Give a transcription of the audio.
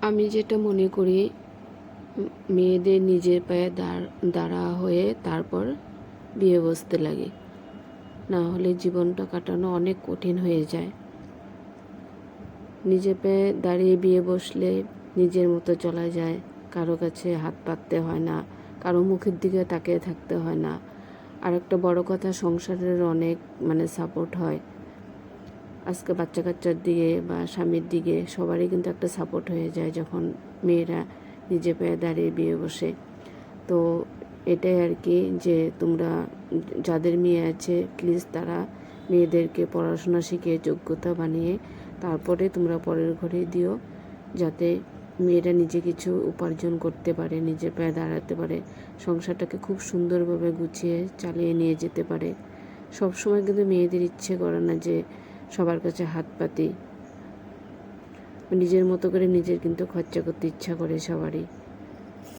আমি যেটা মনে করি, মেয়েদের নিজের পায়ে দাঁড়া হয়ে তারপর বিয়ে বসতে লাগে, না হলে জীবনটা কাটানো অনেক কঠিন হয়ে যায়। নিজের পায়ে দাঁড়িয়ে বিয়ে বসলে নিজের মতো চলা যায়, কারো কাছে হাত পাততে হয় না, কারো মুখের দিকে তাকিয়ে থাকতে হয় না। আর একটা বড় কথা, সংসারের অনেক সাপোর্ট হয়। আজকে বাচ্চা কাচ্চার দিকে বা স্বামীর দিকে সবারই কিন্তু একটা সাপোর্ট হয়ে যায় যখন মেয়েরা নিজে পায়ে দাঁড়িয়ে বিয়ে বসে। তো এটাই আর কি, যে তোমরা যাদের মেয়ে আছে প্লিজ তারা মেয়েদেরকে পড়াশোনা শিখিয়ে যোগ্যতা বানিয়ে তারপরে তোমরা পরের ঘরে দিও, যাতে মেয়েরা নিজে কিছু উপার্জন করতে পারে, নিজের পায়ে দাঁড়াতে পারে, সংসারটাকে খুব সুন্দরভাবে গুছিয়ে চালিয়ে নিয়ে যেতে পারে। সবসময় কিন্তু মেয়েদের ইচ্ছে করে না যে সবার কাছে হাত পাতি, নিজের মতো করে নিজের কিন্তু খরচা করতে ইচ্ছা করে সবারই।